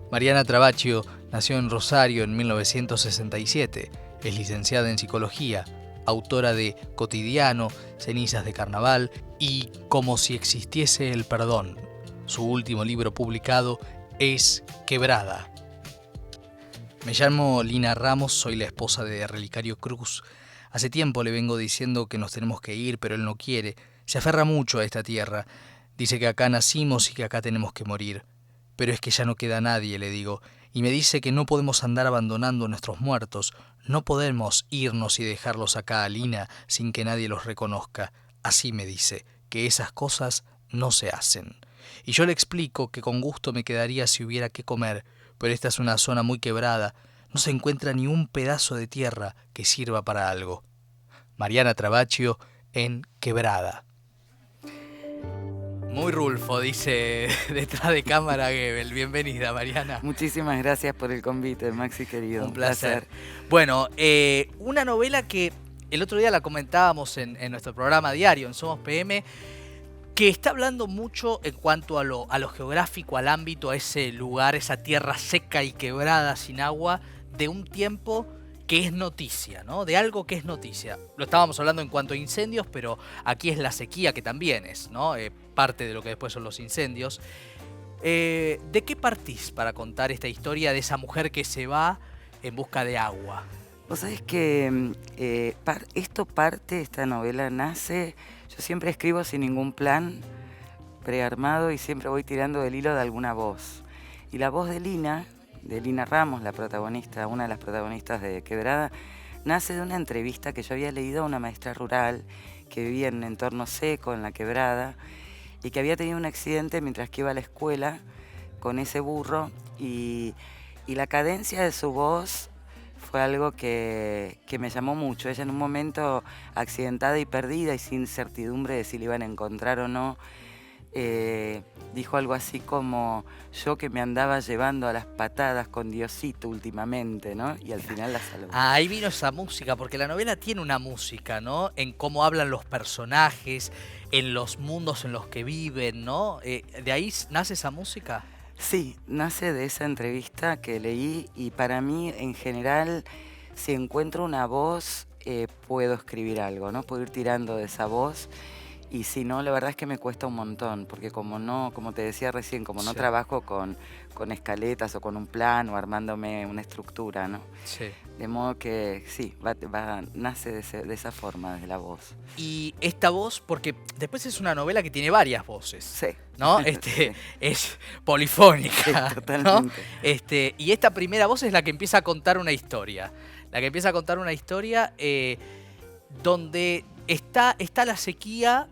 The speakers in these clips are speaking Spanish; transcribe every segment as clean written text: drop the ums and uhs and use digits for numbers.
Mariana Trabacchio nació en Rosario en 1967. Es licenciada en Psicología, autora de Cotidiano, Cenizas de Carnaval y Como si existiese el perdón. Su último libro publicado es Quebrada. Me llamo Lina Ramos, soy la esposa de Relicario Cruz. Hace tiempo le vengo diciendo que nos tenemos que ir, pero él no quiere. Se aferra mucho a esta tierra. Dice que acá nacimos y que acá tenemos que morir. Pero es que ya no queda nadie, le digo, y me dice que no podemos andar abandonando a nuestros muertos, no podemos irnos y dejarlos acá a Lina sin que nadie los reconozca. Así me dice, que esas cosas no se hacen. Y yo le explico que con gusto me quedaría si hubiera que comer, pero esta es una zona muy quebrada, no se encuentra ni un pedazo de tierra que sirva para algo. Mariana Trabacchio en Quebrada. Muy Rulfo, dice detrás de cámara Gebel. Bienvenida, Mariana. Muchísimas gracias por el convite, Maxi querido. Un placer. Bueno, una novela que el otro día la comentábamos en nuestro programa diario, en Somos PM, que está hablando mucho en cuanto a lo geográfico, al ámbito, a ese lugar, esa tierra seca y quebrada sin agua, de un tiempo que es noticia, ¿no? De algo que es noticia. Lo estábamos hablando en cuanto a incendios, pero aquí es la sequía, que también es, ¿no? Parte de lo que después son los incendios. ¿De qué partís para contar esta historia de esa mujer que se va en busca de agua? Vos sabés que esta novela nace, yo siempre escribo sin ningún plan prearmado y siempre voy tirando del hilo de alguna voz. Y la voz de Lina Ramos, la protagonista, una de las protagonistas de Quebrada, nace de una entrevista que yo había leído a una maestra rural que vivía en un entorno seco, en la Quebrada, y que había tenido un accidente mientras que iba a la escuela con ese burro, y la cadencia de su voz fue algo que me llamó mucho. Ella en un momento accidentada y perdida y sin certidumbre de si le iban a encontrar o no, dijo algo así como: yo que me andaba llevando a las patadas con Diosito últimamente, ¿no? Y al final la salvó. Ahí vino esa música, porque la novela tiene una música, ¿no? En cómo hablan los personajes, en los mundos en los que viven, ¿no? ¿De ahí nace esa música? Sí, nace de esa entrevista que leí, y para mí, en general, si encuentro una voz, puedo escribir algo, ¿no? Puedo ir tirando de esa voz. Y si no, la verdad es que me cuesta un montón, porque como te decía recién, como no trabajo con escaletas o con un plan o armándome una estructura, ¿no? Sí. De modo que sí, nace de esa forma, desde la voz. Y esta voz, porque después es una novela que tiene varias voces. Sí. ¿No? Sí. Es polifónica. Sí, totalmente. ¿No? Y esta primera voz es la que empieza a contar una historia. La que empieza a contar una historia donde está la sequía.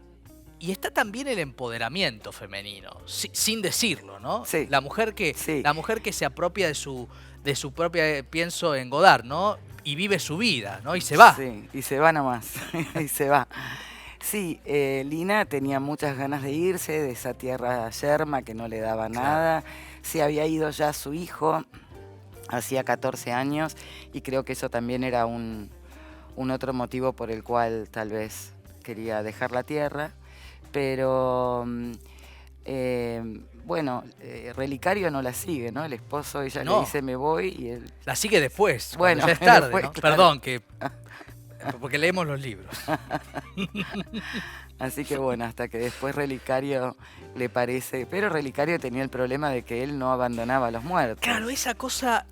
Y está también el empoderamiento femenino, sin decirlo, ¿no? Sí. La mujer que se apropia de su propia, pienso en Godard, ¿no? Y vive su vida, ¿no? Y se va. Sí, y se va nomás, y se va. Sí, Lina tenía muchas ganas de irse de esa tierra yerma que no le daba nada. Se había ido ya su hijo, hacía 14 años, y creo que eso también era un otro motivo por el cual tal vez quería dejar la tierra. Pero bueno, Relicario no la sigue, ¿no? El esposo, ella le dice me voy y él... La sigue después, bueno, ya es tarde, después, ¿no? Claro. Perdón, porque leemos los libros. Así que bueno, hasta que después Relicario le parece... Pero Relicario tenía el problema de que él no abandonaba a los muertos. Claro, esa cosa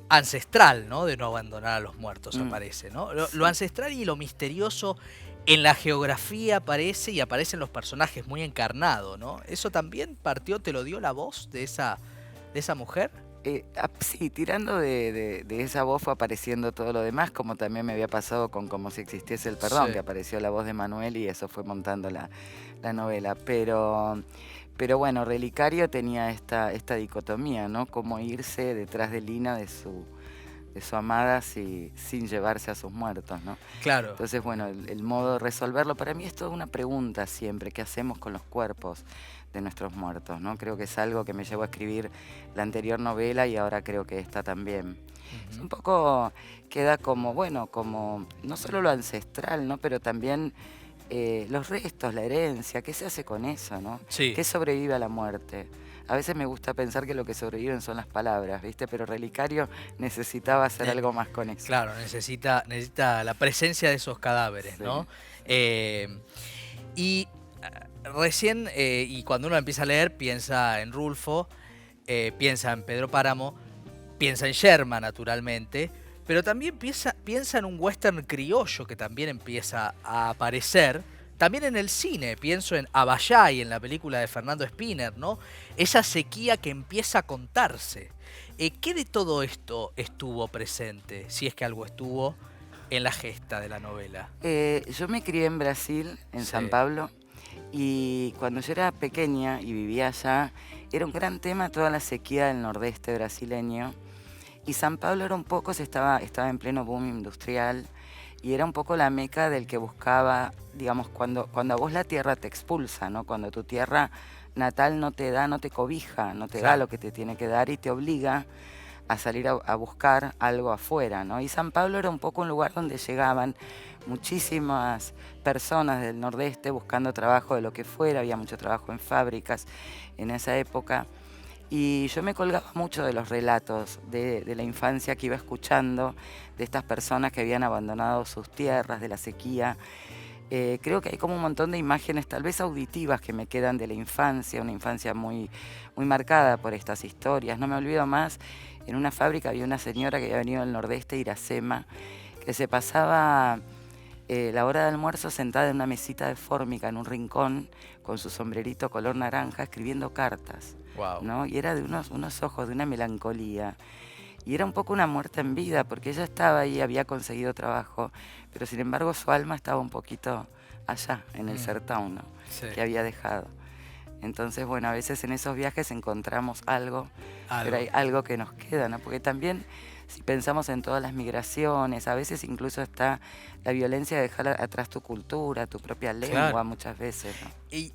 ancestral, ¿no? De no abandonar a los muertos, aparece, ¿no? Lo ancestral y lo misterioso en la geografía aparece, y aparecen los personajes muy encarnados, ¿no? ¿Eso también te lo dio la voz de esa mujer? Sí, tirando de esa voz fue apareciendo todo lo demás, como también me había pasado con Como si existiese el perdón, que apareció la voz de Manuel y eso fue montando la novela. Pero bueno, Relicario tenía esta dicotomía, ¿no? Cómo irse detrás de Lina, de su amada, sin llevarse a sus muertos, ¿no? Claro. Entonces, bueno, el modo de resolverlo, para mí es toda una pregunta siempre: ¿qué hacemos con los cuerpos de nuestros muertos, ¿no? Creo que es algo que me llevó a escribir la anterior novela y ahora creo que esta también. Es un poco, queda como, bueno, como no solo lo ancestral, ¿no? Pero también los restos, la herencia, ¿qué se hace con eso, no? Sí. ¿Qué sobrevive a la muerte? a veces me gusta pensar que lo que sobreviven son las palabras, ¿viste? Pero Relicario necesitaba hacer algo más con eso. Claro, necesita la presencia de esos cadáveres, Sí. ¿no? Y recién, y cuando uno empieza a leer, piensa en Rulfo, piensa en Pedro Páramo, piensa en Sherman, naturalmente, pero también piensa en un western criollo que también empieza a aparecer. También en el cine, pienso en Abayay, en la película de Fernando Spinner, ¿no? Esa sequía que empieza a contarse. ¿Qué de todo esto estuvo presente, si es que algo estuvo, en la gesta de la novela? Yo me crié en Brasil, en Sí. San Pablo, y cuando yo era pequeña y vivía allá, era un gran tema toda la sequía del nordeste brasileño. Y San Pablo era un poco, estaba en pleno boom industrial, y era un poco la meca del que buscaba, digamos, cuando a vos la tierra te expulsa, ¿no? Cuando tu tierra natal no te da, no te cobija, no te da Claro. lo que te tiene que dar y te obliga a salir a buscar algo afuera, ¿no? Y San Pablo era un poco un lugar donde llegaban muchísimas personas del nordeste buscando trabajo de lo que fuera, había mucho trabajo en fábricas en esa época. Y yo me colgaba mucho de los relatos de la infancia que iba escuchando, de estas personas que habían abandonado sus tierras, de la sequía. Creo que hay como un montón de imágenes, tal vez auditivas, que me quedan de la infancia, una infancia muy, muy marcada por estas historias. No me olvido más, en una fábrica había una señora que había venido del nordeste, Iracema, que se pasaba la hora de almuerzo sentada en una mesita de fórmica en un rincón, con su sombrerito color naranja, escribiendo cartas. Wow. ¿No? Y era de unos ojos de una melancolía. Y era un poco una muerte en vida, porque ella estaba ahí, había conseguido trabajo, pero sin embargo su alma estaba un poquito allá, en el sertón, ¿no? Sí. Que había dejado. Entonces, bueno, a veces en esos viajes encontramos algo, pero hay algo que nos queda, ¿no? Porque también, si pensamos en todas las migraciones, a veces incluso está la violencia de dejar atrás tu cultura, tu propia lengua, Claro. muchas veces, ¿no? Y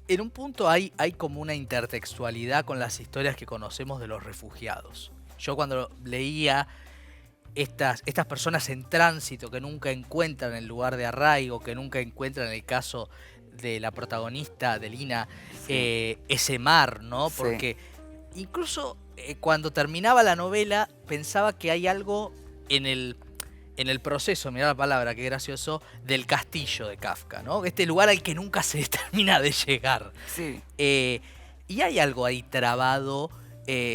en un punto hay como una intertextualidad con las historias que conocemos de los refugiados. Yo cuando leía estas personas en tránsito que nunca encuentran el lugar de arraigo, que nunca encuentran, en el caso de la protagonista de Lina, Sí. ese mar, ¿no? Sí. Porque incluso cuando terminaba la novela pensaba que hay algo en el proceso, mirá la palabra, qué gracioso, del castillo de Kafka, ¿no? Este lugar al que nunca se termina de llegar. Sí. Y hay algo ahí trabado,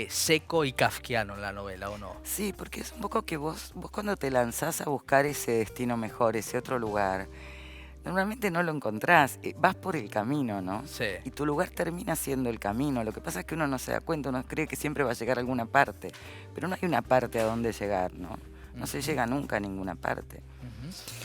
seco y kafkiano en la novela, ¿o no? Sí, porque es un poco que vos cuando te lanzás a buscar ese destino mejor, ese otro lugar, normalmente no lo encontrás, vas por el camino, ¿no? Sí. Y tu lugar termina siendo el camino. Lo que pasa es que uno no se da cuenta, uno cree que siempre va a llegar a alguna parte, pero no hay una parte a donde llegar, ¿no? No se llega nunca a ninguna parte.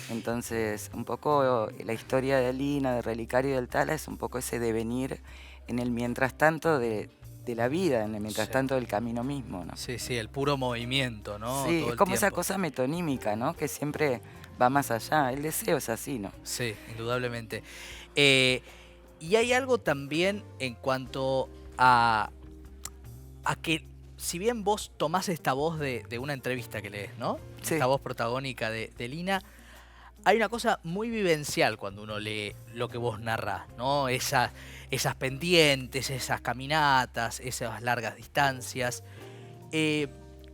Entonces, un poco la historia de Lina, de Relicario y del Tala, es un poco ese devenir en el mientras tanto de la vida, en el mientras tanto del camino mismo, ¿no? Sí, sí, el puro movimiento, ¿no? Sí, Todo es el como esa tiempo. cosa metonímica, ¿no? Que siempre va más allá. El deseo es así, ¿no? Sí, indudablemente. Y hay algo también en cuanto a que, si bien vos tomás esta voz de una entrevista que lees, ¿no? Sí. Esta voz protagónica de Lina, hay una cosa muy vivencial cuando uno lee lo que vos narrás, ¿no? Esas pendientes, esas caminatas, esas largas distancias.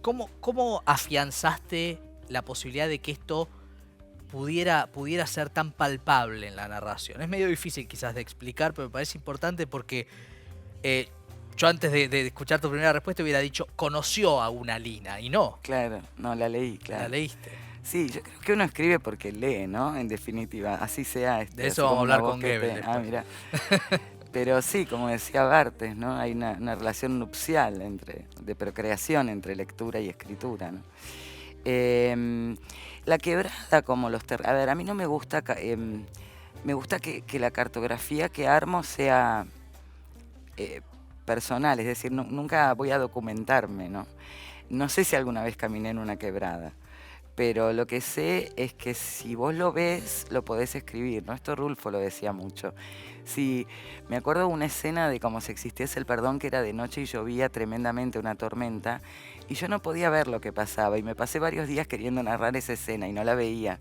¿Cómo afianzaste la posibilidad de que esto pudiera ser tan palpable en la narración? Es medio difícil quizás de explicar, pero me parece importante porque yo antes de escuchar tu primera respuesta hubiera dicho conoció a una Lina, y no. Claro, no, la leí, claro. La leíste. Sí, yo creo que uno escribe porque lee, ¿no? En definitiva, así sea. De eso vamos a hablar con Goebel Ah, después. mira. Pero sí, como decía Barthes, ¿no? Hay una relación nupcial de procreación entre lectura y escritura, ¿no? La quebrada, como los... A ver, a mí no me gusta... me gusta que la cartografía que armo sea personal, es decir, nunca voy a documentarme, ¿no? No sé si alguna vez caminé en una quebrada, pero lo que sé es que si vos lo ves, lo podés escribir, ¿no? Esto Rulfo lo decía mucho. Sí, me acuerdo de una escena de como si existiese el perdón, que era de noche y llovía tremendamente, una tormenta, y yo no podía ver lo que pasaba, y me pasé varios días queriendo narrar esa escena y no la veía,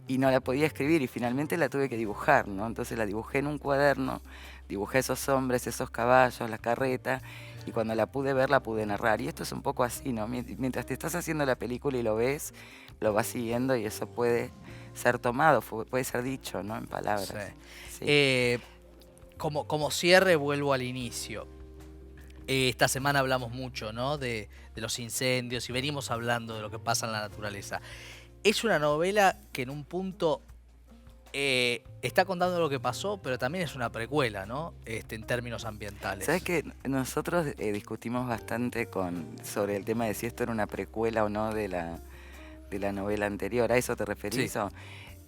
y no la podía escribir, y finalmente la tuve que dibujar, ¿no? Entonces la dibujé en un cuaderno dibujé esos hombres, esos caballos, la carreta, y cuando la pude ver, la pude narrar. Y esto es un poco así, ¿no? Mientras te estás haciendo la película y lo ves, lo vas siguiendo y eso puede ser tomado, puede ser dicho, ¿no? En palabras. Sí. Sí. Como cierre, vuelvo al inicio. Esta semana hablamos mucho, ¿no? De los incendios y venimos hablando de lo que pasa en la naturaleza. Es una novela que en un punto está contando lo que pasó, pero también es una precuela, ¿no? En términos ambientales. ¿Sabes que nosotros discutimos bastante sobre el tema de si esto era una precuela o no de la novela anterior? ¿A eso te referís? Sí.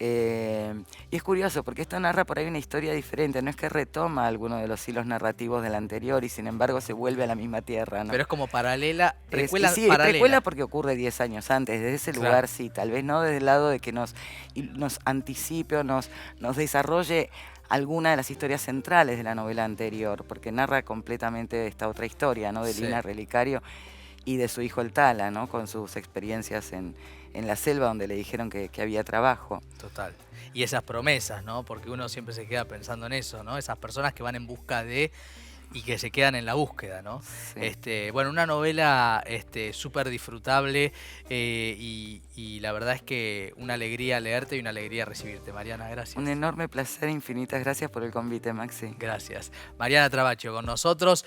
Y es curioso porque esto narra por ahí una historia diferente, no es que retoma alguno de los hilos narrativos del anterior y sin embargo se vuelve a la misma tierra, ¿no? Pero es como paralela, precuela Sí, paralela. precuela porque ocurre 10 años antes, desde ese Claro. lugar sí, tal vez no desde el lado de que nos anticipe o nos desarrolle alguna de las historias centrales de la novela anterior, porque narra completamente esta otra historia, ¿no? De Sí. Lina Relicario y de su hijo el Tala, ¿no? Con sus experiencias en la selva donde le dijeron que había trabajo. Total. Y esas promesas, ¿no? Porque uno siempre se queda pensando en eso, ¿no? Esas personas que van en busca de y que se quedan en la búsqueda, ¿no? Sí. Bueno, una novela súper disfrutable y la verdad es que una alegría leerte y una alegría recibirte. Mariana, gracias. Un enorme placer, infinitas gracias por el convite, Maxi. Gracias. Mariana Trabacho con nosotros.